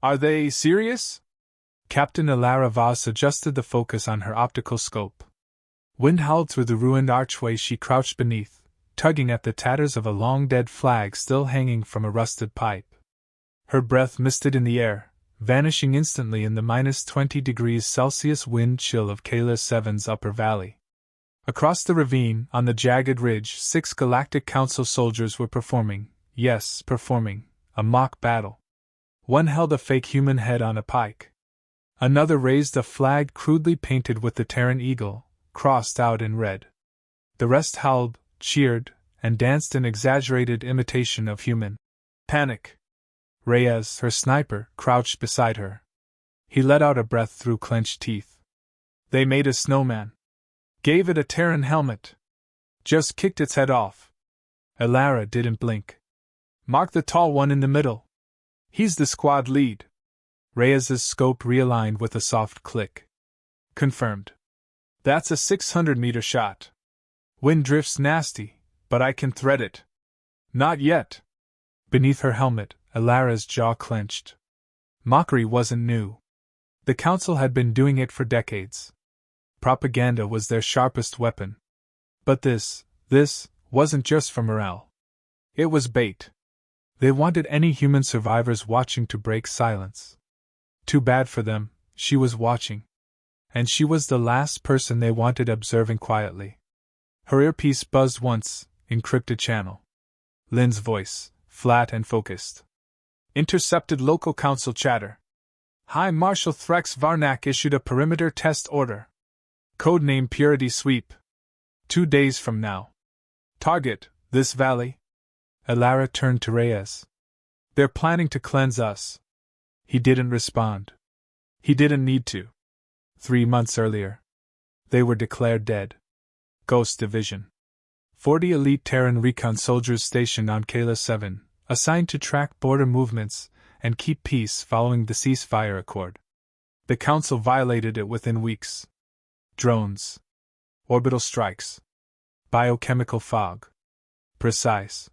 Are they serious? Captain Alara Vaz adjusted the focus on her optical scope. Wind howled through the ruined archway she crouched beneath, tugging at the tatters of a long-dead flag still hanging from a rusted pipe. Her breath misted in the air, vanishing instantly in the -20°C wind chill of Kayla 7's upper valley. Across the ravine, on the jagged ridge, 6 Galactic Council soldiers were performing, a mock battle. One held a fake human head on a pike. Another raised a flag crudely painted with the Terran eagle, crossed out in red. The rest howled, cheered, and danced in exaggerated imitation of human panic. Reyes, her sniper, crouched beside her. He let out a breath through clenched teeth. They made a snowman. Gave it a Terran helmet. Just kicked its head off. Alara didn't blink. Mark the tall one in the middle. He's the squad lead. Reyes's scope realigned with a soft click. Confirmed. That's a 600-meter shot. Wind drift's nasty, but I can thread it. Not yet. Beneath her helmet, Alara's jaw clenched. Mockery wasn't new. The Council had been doing it for decades. Propaganda was their sharpest weapon. But this wasn't just for morale. It was bait. They wanted any human survivors watching to break silence. Too bad for them, she was watching. And she was the last person they wanted observing quietly. Her earpiece buzzed once, encrypted channel. Lynn's voice, flat and focused. Intercepted local council chatter. High Marshal Threx Varnak issued a perimeter test order. Codename Purity Sweep. 2 days from now. Target, this valley. Alara turned to Reyes. They're planning to cleanse us. He didn't respond. He didn't need to. 3 months earlier, they were declared dead. Ghost Division. 40 elite Terran recon soldiers stationed on Kayla 7, assigned to track border movements and keep peace following the ceasefire accord. The Council violated it within weeks. Drones. Orbital strikes. Biochemical fog. Precise.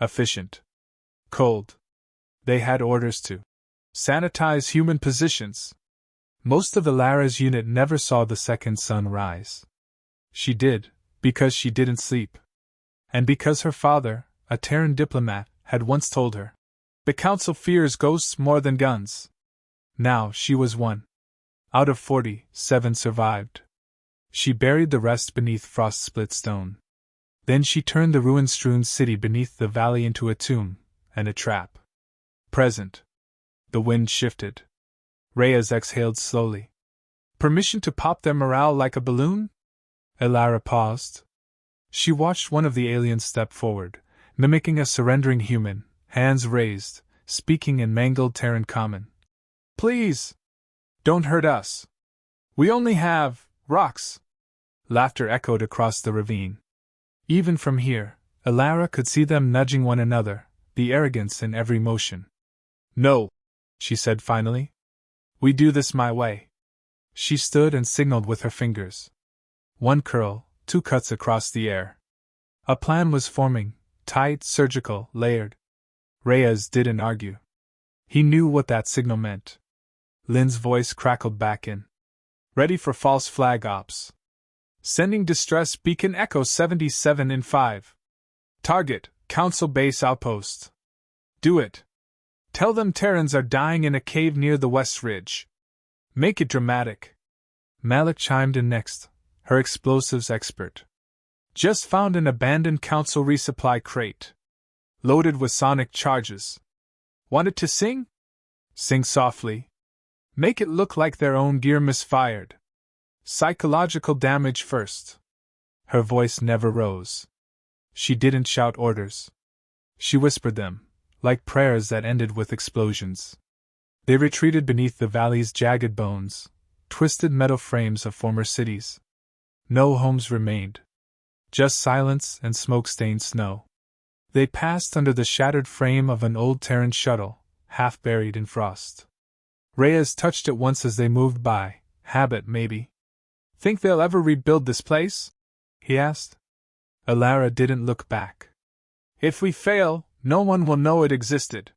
Efficient. Cold. They had orders to sanitize human positions. Most of Alara's unit never saw the second sun rise. She did, because she didn't sleep. And because her father, a Terran diplomat, had once told her, the Council fears ghosts more than guns. Now she was one. Out of 40, 7 survived. She buried the rest beneath frost-split stone. Then she turned the ruin-strewn city beneath the valley into a tomb, and a trap. Present. The wind shifted. Reyes exhaled slowly. Permission to pop their morale like a balloon? Alara paused. She watched one of the aliens step forward, mimicking a surrendering human, hands raised, speaking in mangled Terran common. Please! Don't hurt us. We only have rocks. Laughter echoed across the ravine. Even from here, Alara could see them nudging one another, the arrogance in every motion. No, she said finally. We do this my way. She stood and signaled with her fingers. One curl, 2 cuts across the air. A plan was forming, tight, surgical, layered. Reyes didn't argue. He knew what that signal meant. Lynn's voice crackled back in. Ready for false flag ops. Sending distress beacon Echo 77 in 5. Target, Council Base Outpost. Do it. Tell them Terrans are dying in a cave near the West Ridge. Make it dramatic. Malik chimed in next, her explosives expert. Just found an abandoned Council resupply crate. Loaded with sonic charges. Wanted to sing? Sing softly. Make it look like their own gear misfired. Psychological damage first. Her voice never rose. She didn't shout orders. She whispered them, like prayers that ended with explosions. They retreated beneath the valley's jagged bones, twisted metal frames of former cities. No homes remained. Just silence and smoke-stained snow. They passed under the shattered frame of an old Terran shuttle, half buried in frost. Reyes touched it once as they moved by, habit maybe. Think they'll ever rebuild this place? He asked. Alara didn't look back. If we fail, no one will know it existed.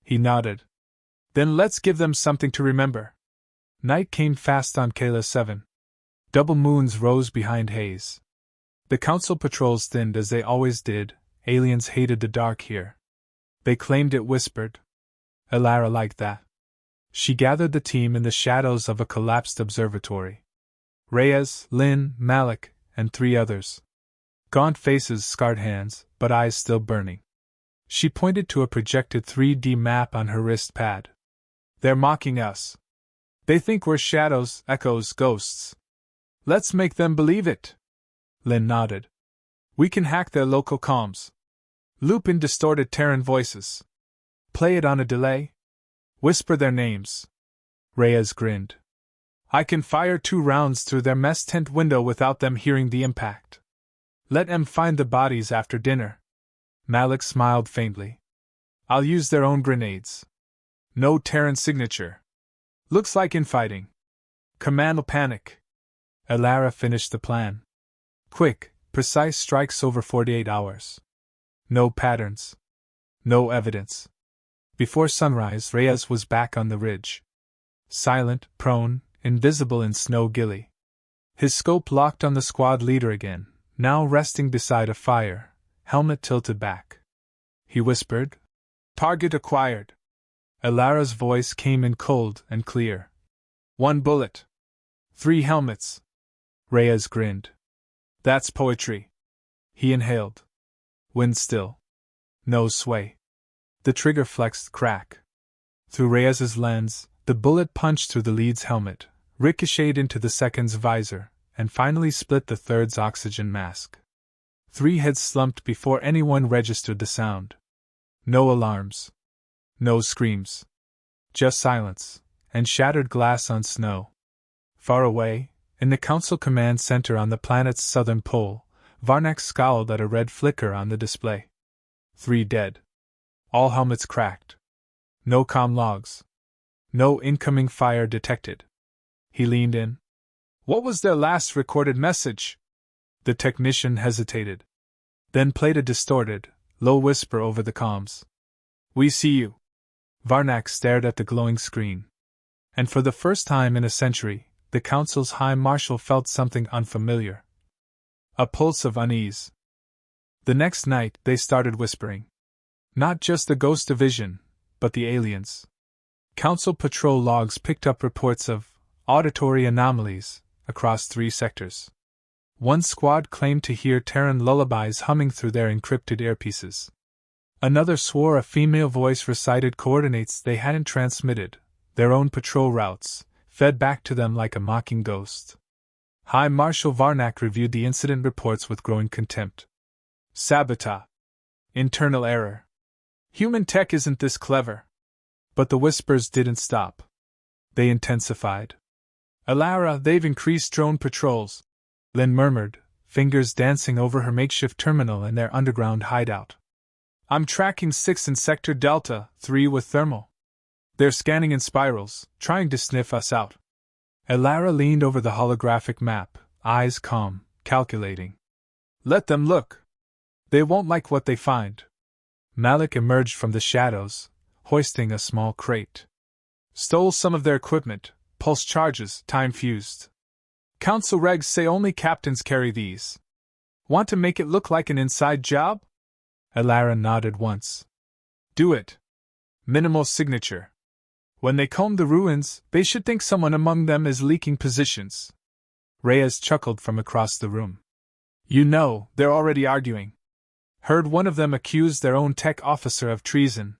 He nodded. Then let's give them something to remember. Night came fast on Kayla 7. Double moons rose behind haze. The council patrols thinned as they always did. Aliens hated the dark here. They claimed it whispered. Elara liked that. She gathered the team in the shadows of a collapsed observatory. Reyes, Lynn, Malik, and 3 others. Gaunt faces, scarred hands, but eyes still burning. She pointed to a projected 3D map on her wrist pad. They're mocking us. They think we're shadows, echoes, ghosts. Let's make them believe it. Lynn nodded. We can hack their local comms. Loop in distorted Terran voices. Play it on a delay. Whisper their names. Reyes grinned. I can fire 2 rounds through their mess tent window without them hearing the impact. Let them find the bodies after dinner. Malik smiled faintly. I'll use their own grenades. No Terran signature. Looks like infighting. Command will panic. Elara finished the plan. Quick, precise strikes over 48 hours. No patterns. No evidence. Before sunrise, Reyes was back on the ridge. Silent, prone, invisible in snow gilly. His scope locked on the squad leader again, now resting beside a fire, helmet tilted back. He whispered, Target acquired. Elara's voice came in cold and clear. 1 bullet. 3 helmets. Reyes grinned. That's poetry. He inhaled. Wind still. No sway. The trigger flexed crack. Through Reyes's lens, the bullet punched through the lead's helmet, ricocheted into the second's visor, and finally split the third's oxygen mask. 3 heads slumped before anyone registered the sound. No alarms. No screams. Just silence, and shattered glass on snow. Far away, in the Council Command Center on the planet's southern pole, Varnak scowled at a red flicker on the display. 3 dead. All helmets cracked. No comm logs. No incoming fire detected. He leaned in. What was their last recorded message? The technician hesitated. Then played a distorted, low whisper over the comms. We see you. Varnak stared at the glowing screen. And for the first time in a century, the Council's High Marshal felt something unfamiliar. A pulse of unease. The next night, they started whispering. Not just the Ghost Division, but the aliens. Council patrol logs picked up reports of auditory anomalies across 3 sectors. One squad claimed to hear Terran lullabies humming through their encrypted earpieces. Another swore a female voice recited coordinates they hadn't transmitted, their own patrol routes, fed back to them like a mocking ghost. High Marshal Varnak reviewed the incident reports with growing contempt. Sabotage. Internal error. Human tech isn't this clever. But the whispers didn't stop. They intensified. Elara, they've increased drone patrols, Lynn murmured, fingers dancing over her makeshift terminal in their underground hideout. I'm tracking 6 in Sector Delta, 3 with thermal. They're scanning in spirals, trying to sniff us out. Elara leaned over the holographic map, eyes calm, calculating. Let them look. They won't like what they find. Malik emerged from the shadows, hoisting a small crate. Stole some of their equipment, pulse charges, time-fused. Council regs say only captains carry these. Want to make it look like an inside job? Elara nodded once. Do it. Minimal signature. When they comb the ruins, they should think someone among them is leaking positions. Reyes chuckled from across the room. You know, they're already arguing. Heard one of them accuse their own tech officer of treason.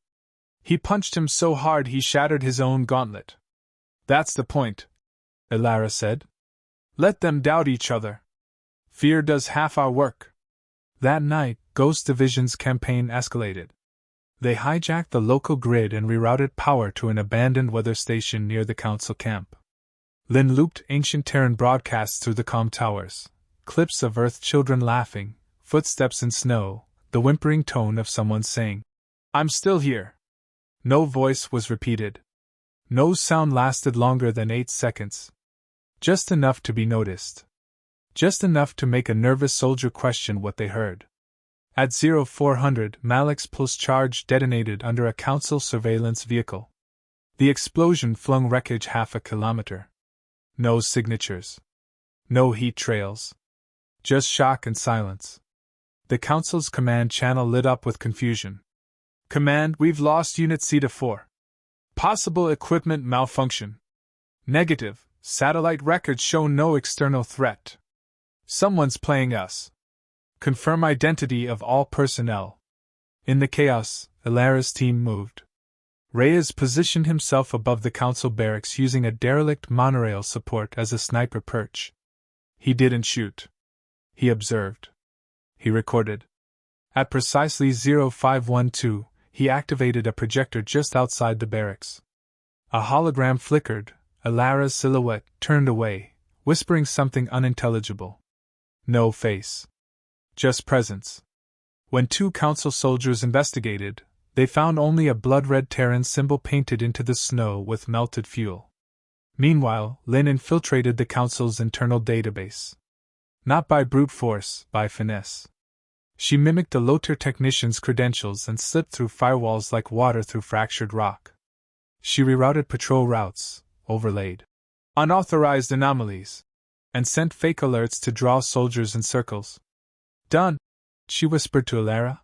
He punched him so hard he shattered his own gauntlet. That's the point, Elara said. Let them doubt each other. Fear does half our work. That night, Ghost Division's campaign escalated. They hijacked the local grid and rerouted power to an abandoned weather station near the council camp. Lynn looped ancient Terran broadcasts through the comm towers, clips of Earth children laughing, footsteps in snow, the whimpering tone of someone saying, I'm still here. No voice was repeated. No sound lasted longer than 8 seconds. Just enough to be noticed. Just enough to make a nervous soldier question what they heard. At 0400, Malik's pulse charge detonated under a council surveillance vehicle. The explosion flung wreckage half a kilometer. No signatures. No heat trails. Just shock and silence. The Council's command channel lit up with confusion. Command, we've lost Unit Zeta 4. Possible equipment malfunction. Negative, satellite records show no external threat. Someone's playing us. Confirm identity of all personnel. In the chaos, Ilara's team moved. Reyes positioned himself above the Council barracks using a derelict monorail support as a sniper perch. He didn't shoot. He observed. He recorded. At precisely 0512, he activated a projector just outside the barracks. A hologram flickered, Ilara's silhouette turned away, whispering something unintelligible. No face. Just presence. When 2 Council soldiers investigated, they found only a blood-red Terran symbol painted into the snow with melted fuel. Meanwhile, Lynn infiltrated the Council's internal database. Not by brute force, by finesse. She mimicked a Lothar technician's credentials and slipped through firewalls like water through fractured rock. She rerouted patrol routes, overlaid unauthorized anomalies, and sent fake alerts to draw soldiers in circles. Done, she whispered to Ilara.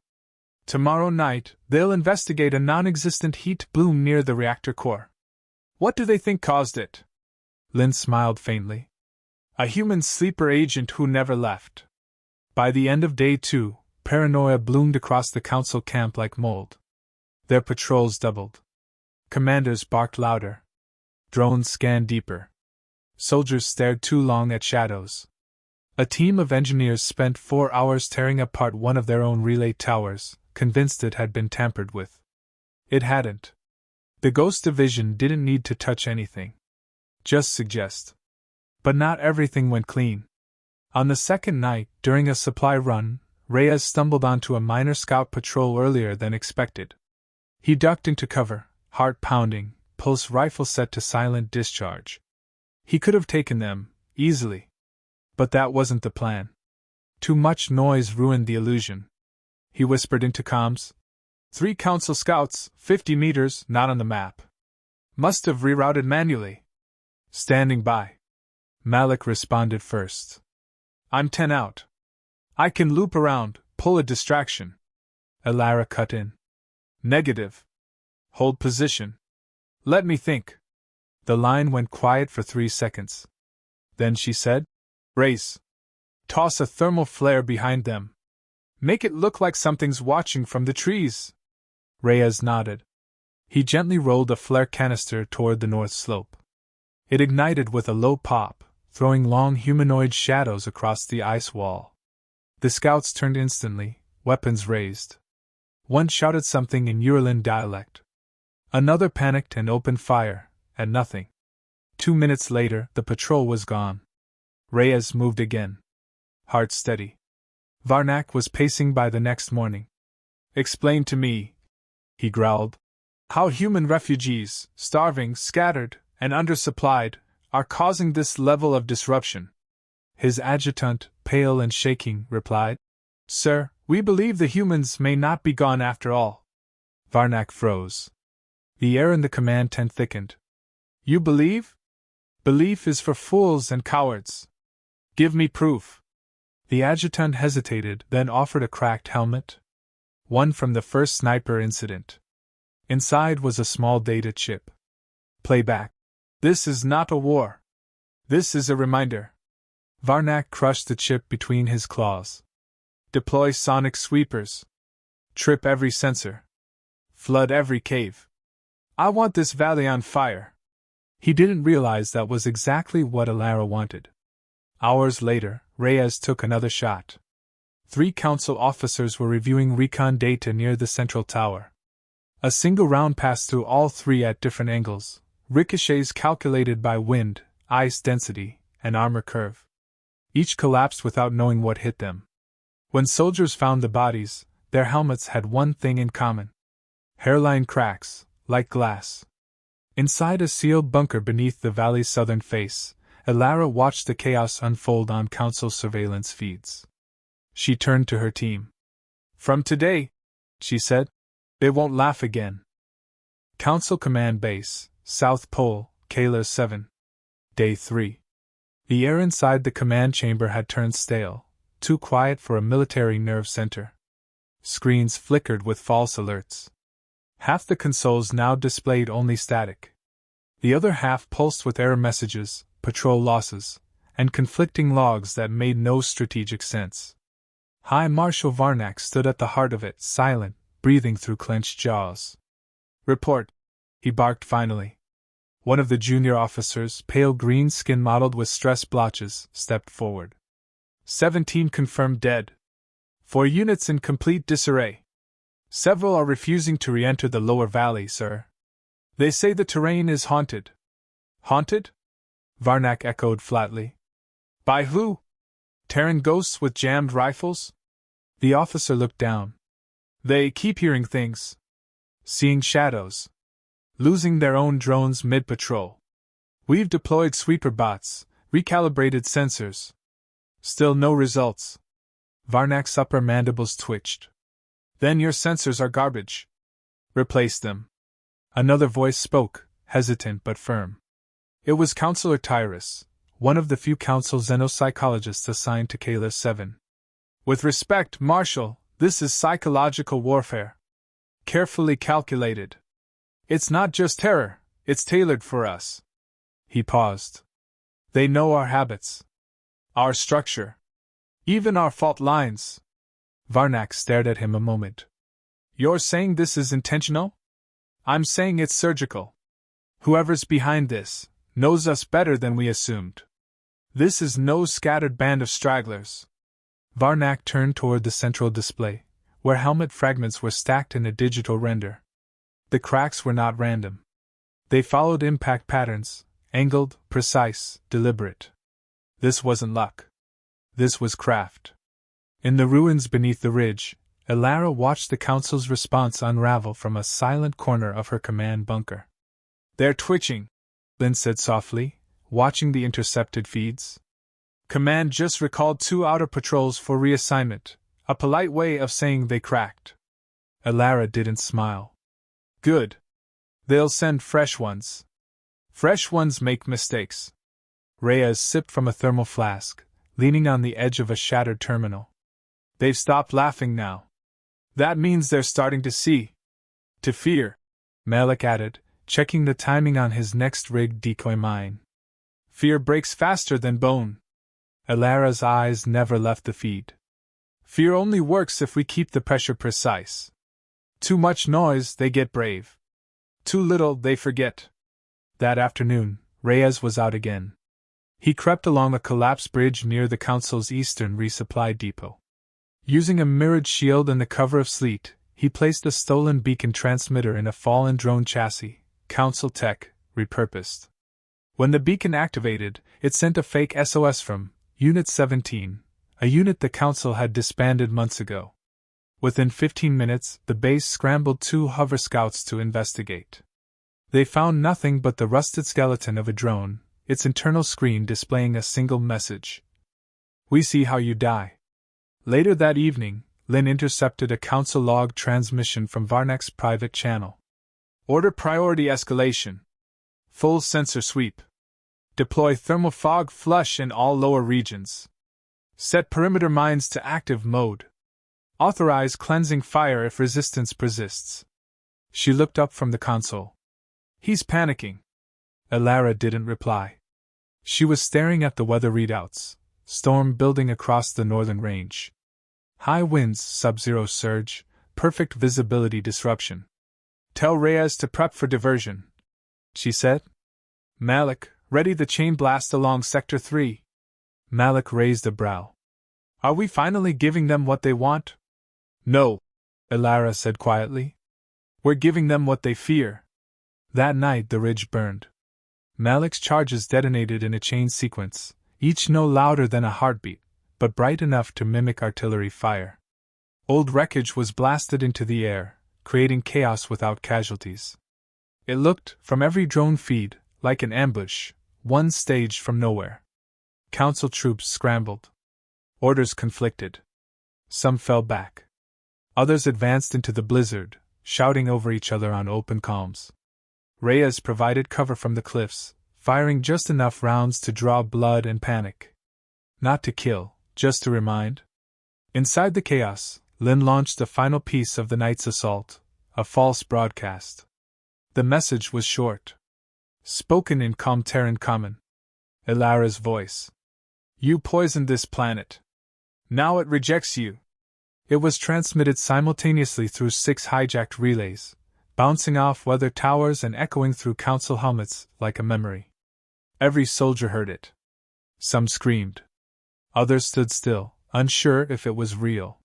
Tomorrow night, they'll investigate a non-existent heat bloom near the reactor core. What do they think caused it? Lynn smiled faintly. A human sleeper agent who never left. By the end of day 2, paranoia bloomed across the Council camp like mold. Their patrols doubled. Commanders barked louder. Drones scanned deeper. Soldiers stared too long at shadows. A team of engineers spent 4 hours tearing apart one of their own relay towers, convinced it had been tampered with. It hadn't. The Ghost Division didn't need to touch anything. Just suggest. But not everything went clean. On the second night, during a supply run, Reyes stumbled onto a minor scout patrol earlier than expected. He ducked into cover, heart pounding, pulse rifle set to silent discharge. He could have taken them, easily. But that wasn't the plan. Too much noise ruined the illusion. He whispered into comms. 3 Council scouts, 50 meters, not on the map. Must have rerouted manually. Standing by. Malik responded first. I'm 10 out. I can loop around, pull a distraction. Ilara cut in. Negative. Hold position. Let me think. The line went quiet for 3 seconds. Then she said, Race. Toss a thermal flare behind them. Make it look like something's watching from the trees. Reyes nodded. He gently rolled a flare canister toward the north slope. It ignited with a low pop, throwing long humanoid shadows across the ice wall. The scouts turned instantly, weapons raised. One shouted something in Urlan dialect. Another panicked and opened fire, at nothing. 2 minutes later, the patrol was gone. Reyes moved again. Heart steady. Varnak was pacing by the next morning. Explain to me, he growled, how human refugees, starving, scattered, and undersupplied, are causing this level of disruption. His adjutant, pale and shaking, replied, Sir, we believe the humans may not be gone after all. Varnak froze. The air in the command tent thickened. You believe? Belief is for fools and cowards. Give me proof. The adjutant hesitated, then offered a cracked helmet. One from the first sniper incident. Inside was a small data chip. Playback. This is not a war. This is a reminder. Varnak crushed the chip between his claws. Deploy sonic sweepers. Trip every sensor. Flood every cave. I want this valley on fire. He didn't realize that was exactly what Ilara wanted. Hours later, Reyes took another shot. 3 council officers were reviewing recon data near the central tower. A single round passed through all 3 at different angles, ricochets calculated by wind, ice density, and armor curve. Each collapsed without knowing what hit them. When soldiers found the bodies, their helmets had one thing in common. Hairline cracks, like glass. Inside a sealed bunker beneath the valley's southern face, Ilara watched the chaos unfold on council surveillance feeds. She turned to her team. From today, she said, they won't laugh again. Council Command Base, South Pole, Kaler 7. Day 3. The air inside the command chamber had turned stale, too quiet for a military nerve center. Screens flickered with false alerts. Half the consoles now displayed only static. The other half pulsed with error messages, patrol losses, and conflicting logs that made no strategic sense. High Marshal Varnak stood at the heart of it, silent, breathing through clenched jaws. "Report," he barked finally. One of the junior officers, pale green skin mottled with stress blotches, stepped forward. 17 confirmed dead. 4 units in complete disarray. Several are refusing to re-enter the lower valley, sir. They say the terrain is haunted." "Haunted?" Varnak echoed flatly. "By who? Terran ghosts with jammed rifles?" The officer looked down. "They keep hearing things. Seeing shadows. Losing their own drones mid-patrol. We've deployed sweeper bots, recalibrated sensors. Still no results." Varnak's upper mandibles twitched. "Then your sensors are garbage. Replace them." Another voice spoke, hesitant but firm. It was Counselor Tyrus, one of the few council xenopsychologists assigned to Kaler 7. "With respect, Marshal, this is psychological warfare. Carefully calculated. It's not just terror, it's tailored for us." He paused. "They know our habits. Our structure. Even our fault lines." Varnak stared at him a moment. "You're saying this is intentional?" "I'm saying it's surgical. Whoever's behind this knows us better than we assumed. This is no scattered band of stragglers." Varnak turned toward the central display, where helmet fragments were stacked in a digital render. The cracks were not random. They followed impact patterns, angled, precise, deliberate. This wasn't luck. This was craft. In the ruins beneath the ridge, Elara watched the Council's response unravel from a silent corner of her command bunker. "They're twitching," Lynn said softly, watching the intercepted feeds. "Command just recalled 2 outer patrols for reassignment, a polite way of saying they cracked." Elara didn't smile. "Good. They'll send fresh ones. Fresh ones make mistakes." Reyes sipped from a thermal flask, leaning on the edge of a shattered terminal. "They've stopped laughing now. That means they're starting to see. To fear," Malik added, checking the timing on his next rigged decoy mine. "Fear breaks faster than bone." Elara's eyes never left the feed. "Fear only works if we keep the pressure precise. Too much noise, they get brave. Too little, they forget." That afternoon, Reyes was out again. He crept along a collapsed bridge near the Council's eastern resupply depot. Using a mirrored shield and the cover of sleet, he placed a stolen beacon transmitter in a fallen drone chassis, Council tech, repurposed. When the beacon activated, it sent a fake SOS from Unit 17, a unit the Council had disbanded months ago. Within 15 minutes, the base scrambled 2 hover scouts to investigate. They found nothing but the rusted skeleton of a drone, its internal screen displaying a single message: "We see how you die." Later that evening, Lynn intercepted a Council log transmission from Varnak's private channel. "Order priority escalation. Full sensor sweep. Deploy thermal fog flush in all lower regions. Set perimeter mines to active mode. Authorize cleansing fire if resistance persists." She looked up from the console. "He's panicking." Elara didn't reply. She was staring at the weather readouts. Storm building across the northern range. High winds, sub-zero surge, perfect visibility disruption. "Tell Reyes to prep for diversion," she said. "Malik, ready the chain blast along Sector 3. Malik raised a brow. "Are we finally giving them what they want?" "No," Elara said quietly. "We're giving them what they fear." That night the ridge burned. Malik's charges detonated in a chain sequence, each no louder than a heartbeat, but bright enough to mimic artillery fire. Old wreckage was blasted into the air, creating chaos without casualties. It looked, from every drone feed, like an ambush, one staged from nowhere. Council troops scrambled. Orders conflicted. Some fell back. Others advanced into the blizzard, shouting over each other on open comms. Reyes provided cover from the cliffs, firing just enough rounds to draw blood and panic. Not to kill, just to remind. Inside the chaos, Lin launched the final piece of the night's assault, a false broadcast. The message was short. Spoken in calm Terran common. Ilara's voice. You poisoned this planet. Now it rejects you. It was transmitted simultaneously through 6 hijacked relays, bouncing off weather towers and echoing through council helmets like a memory. Every soldier heard it. Some screamed. Others stood still, unsure if it was real.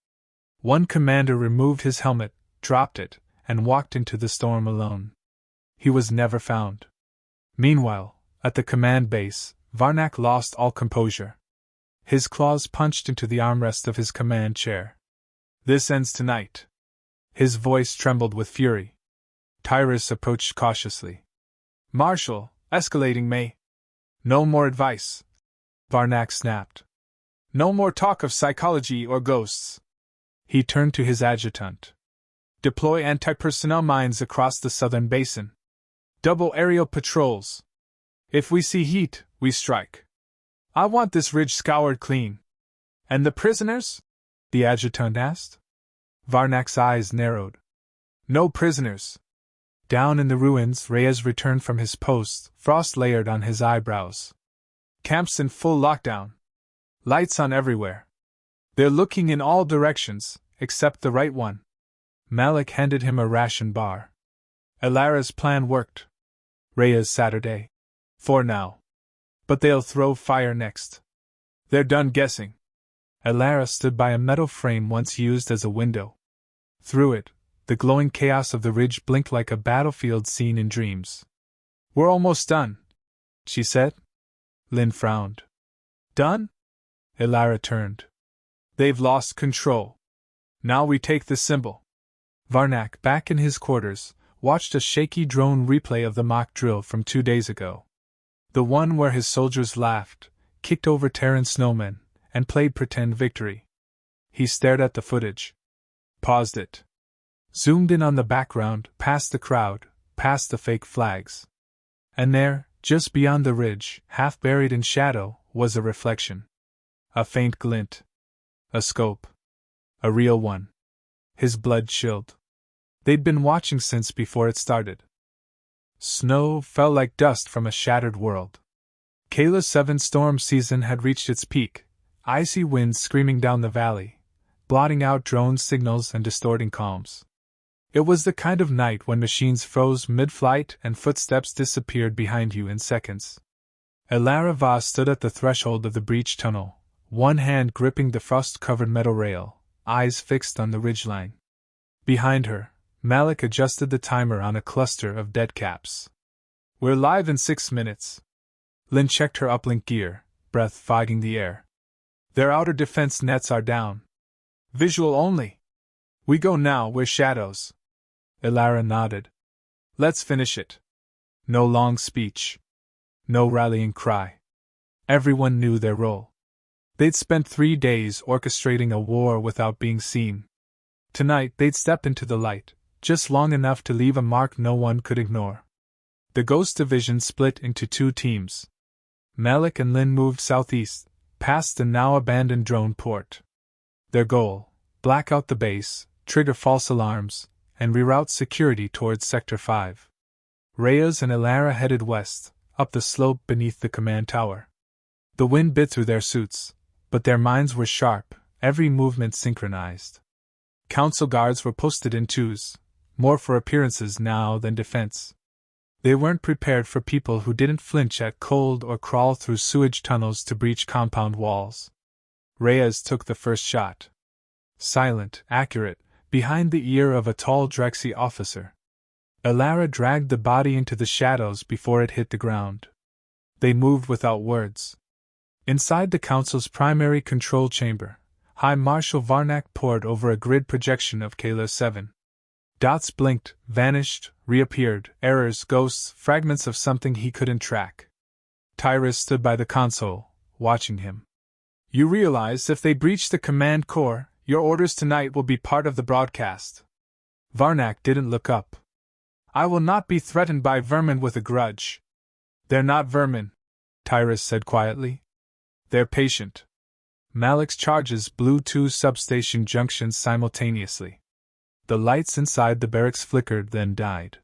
One commander removed his helmet, dropped it, and walked into the storm alone. He was never found. Meanwhile, at the command base, Varnak lost all composure. His claws punched into the armrest of his command chair. This ends tonight. His voice trembled with fury. Tyrus approached cautiously. Marshal, escalating may. No more advice. Varnak snapped. No more talk of psychology or ghosts. He turned to his adjutant. Deploy anti-personnel mines across the southern basin. Double aerial patrols. If we see heat, we strike. I want this ridge scoured clean. And the prisoners? The adjutant asked. Varnak's eyes narrowed. No prisoners. Down in the ruins, Reyes returned from his post, frost layered on his eyebrows. Camp's in full lockdown. Lights on everywhere. They're looking in all directions, except the right one. Malik handed him a ration bar. Ilara's plan worked. Reyes Saturday. For now. But they'll throw fire next. They're done guessing. Ilara stood by a metal frame once used as a window. Through it, the glowing chaos of the ridge blinked like a battlefield seen in dreams. We're almost done, she said. Lin frowned. Done? Ilara turned. They've lost control. Now we take the symbol. Varnak, back in his quarters, watched a shaky drone replay of the mock drill from 2 days ago. The one where his soldiers laughed, kicked over Terran snowmen, and played pretend victory. He stared at the footage. Paused it. Zoomed in on the background, past the crowd, past the fake flags. And there, just beyond the ridge, half buried in shadow, was a reflection. A faint glint. A scope. A real one. His blood chilled. They'd been watching since before it started. Snow fell like dust from a shattered world. Kayla 7 storm season had reached its peak, icy winds screaming down the valley, blotting out drone signals and distorting comms. It was the kind of night when machines froze mid-flight and footsteps disappeared behind you in seconds. Ilara Vaz stood at the threshold of the breach tunnel, one hand gripping the frost-covered metal rail, eyes fixed on the ridgeline. Behind her, Malik adjusted the timer on a cluster of dead caps. We're live in 6 minutes. Lin checked her uplink gear, breath fogging the air. Their outer defense nets are down. Visual only. We go now, we're shadows. Ilara nodded. Let's finish it. No long speech. No rallying cry. Everyone knew their role. They'd spent 3 days orchestrating a war without being seen. Tonight they'd step into the light, just long enough to leave a mark no one could ignore. The Ghost Division split into 2 teams. Malik and Lin moved southeast, past the now abandoned drone port. Their goal: black out the base, trigger false alarms, and reroute security towards Sector 5. Reyes and Ilara headed west, up the slope beneath the command tower. The wind bit through their suits, but their minds were sharp, every movement synchronized. Council guards were posted in 2s, more for appearances now than defense. They weren't prepared for people who didn't flinch at cold or crawl through sewage tunnels to breach compound walls. Reyes took the first shot. Silent, accurate, behind the ear of a tall Drexy officer. Ilara dragged the body into the shadows before it hit the ground. They moved without words. Inside the Council's primary control chamber, High Marshal Varnak pored over a grid projection of Kayla 7. Dots blinked, vanished, reappeared, errors, ghosts, fragments of something he couldn't track. Tyrus stood by the console, watching him. You realize if they breach the command core, your orders tonight will be part of the broadcast. Varnak didn't look up. I will not be threatened by vermin with a grudge. They're not vermin, Tyrus said quietly. They're patient. Malik's charges blew 2 substation junctions simultaneously. The lights inside the barracks flickered, then died.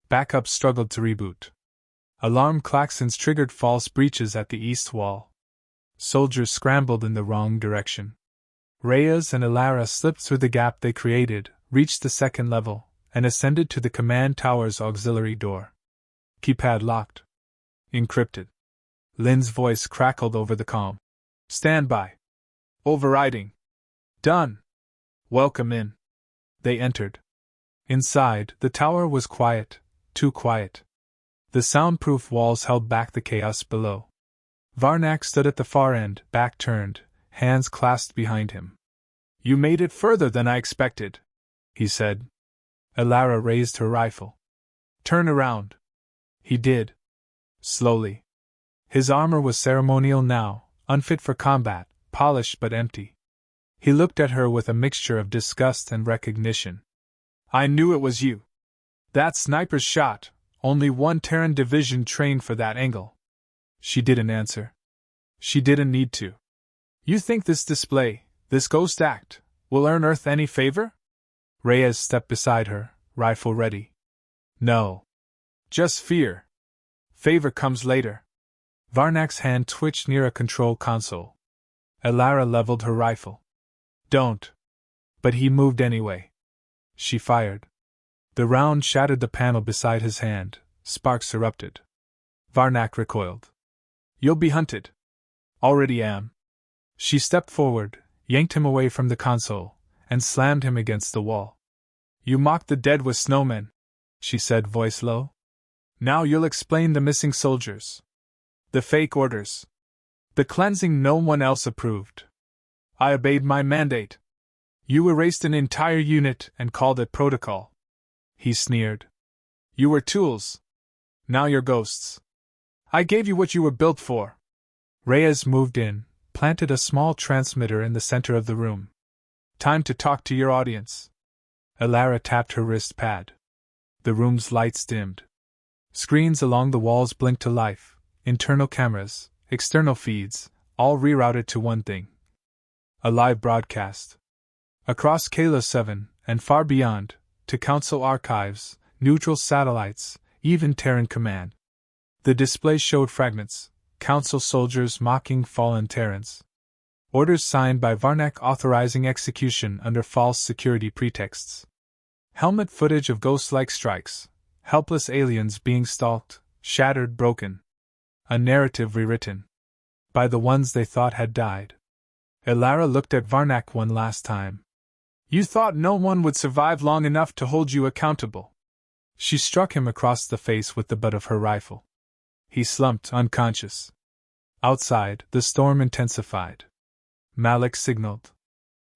Backup struggled to reboot. Alarm klaxons triggered false breaches at the east wall. Soldiers scrambled in the wrong direction. Reyes and Ilara slipped through the gap they created, reached the 2nd level, and ascended to the command tower's auxiliary door. Keypad locked. Encrypted. Lynn's voice crackled over the comm. Stand by. Overriding. Done. Welcome in. They entered. Inside, the tower was quiet, too quiet. The soundproof walls held back the chaos below. Varnak stood at the far end, back turned, hands clasped behind him. You made it further than I expected, he said. Ilara raised her rifle. Turn around. He did. Slowly. His armor was ceremonial now, unfit for combat, polished but empty. He looked at her with a mixture of disgust and recognition. I knew it was you. That sniper's shot, only one Terran division trained for that angle. She didn't answer. She didn't need to. You think this display, this ghost act, will earn Earth any favor? Reyes stepped beside her, rifle ready. No. Just fear. Favor comes later. Varnak's hand twitched near a control console. Ilara leveled her rifle. Don't. But he moved anyway. She fired. The round shattered the panel beside his hand. Sparks erupted. Varnak recoiled. You'll be hunted. Already am. She stepped forward, yanked him away from the console, and slammed him against the wall. You mocked the dead with snowmen, she said, voice low. Now you'll explain the missing soldiers. The fake orders. The cleansing no one else approved. I obeyed my mandate. You erased an entire unit and called it protocol. He sneered. You were tools. Now you're ghosts. I gave you what you were built for. Reyes moved in, planted a small transmitter in the center of the room. Time to talk to your audience. Ilara tapped her wrist pad. The room's lights dimmed. Screens along the walls blinked to life. Internal cameras, external feeds, all rerouted to one thing. A live broadcast. Across Kala 7, and far beyond, to Council archives, neutral satellites, even Terran command. The display showed fragments, Council soldiers mocking fallen Terrans. Orders signed by Varnak authorizing execution under false security pretexts. Helmet footage of ghost-like strikes, helpless aliens being stalked, shattered, broken. A narrative rewritten. By the ones they thought had died. Ilara looked at Varnak one last time. You thought no one would survive long enough to hold you accountable. She struck him across the face with the butt of her rifle. He slumped, unconscious. Outside, the storm intensified. Malik signaled.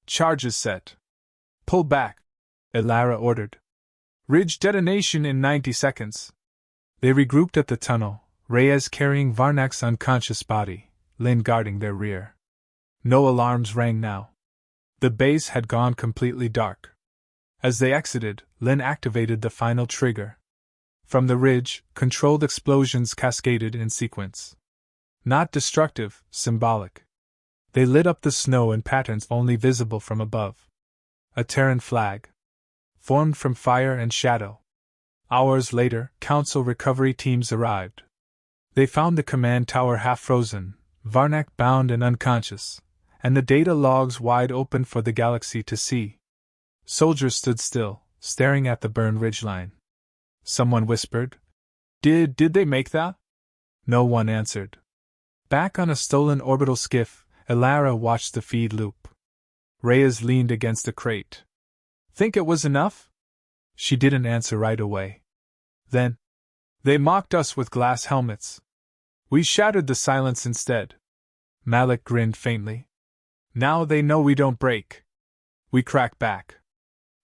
Charges set. Pull back, Ilara ordered. Ridge detonation in 90 seconds. They regrouped at the tunnel, Reyes carrying Varnak's unconscious body, Lynn guarding their rear. No alarms rang now. The base had gone completely dark. As they exited, Lynn activated the final trigger. From the ridge, controlled explosions cascaded in sequence. Not destructive, symbolic. They lit up the snow in patterns only visible from above. A Terran flag. Formed from fire and shadow. Hours later, Council recovery teams arrived. They found the command tower half frozen, Varnak bound and unconscious, and the data logs wide open for the galaxy to see. Soldiers stood still, staring at the burned ridgeline. Someone whispered, Did they make that? No one answered. Back on a stolen orbital skiff, Ilara watched the feed loop. Reyes leaned against a crate. Think it was enough? She didn't answer right away. Then, they mocked us with glass helmets. We shattered the silence instead. Malik grinned faintly. Now they know we don't break. We crack back.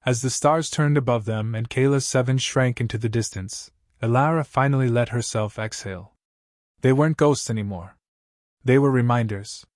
As the stars turned above them and Kala 7 shrank into the distance, Ilara finally let herself exhale. They weren't ghosts anymore. They were reminders.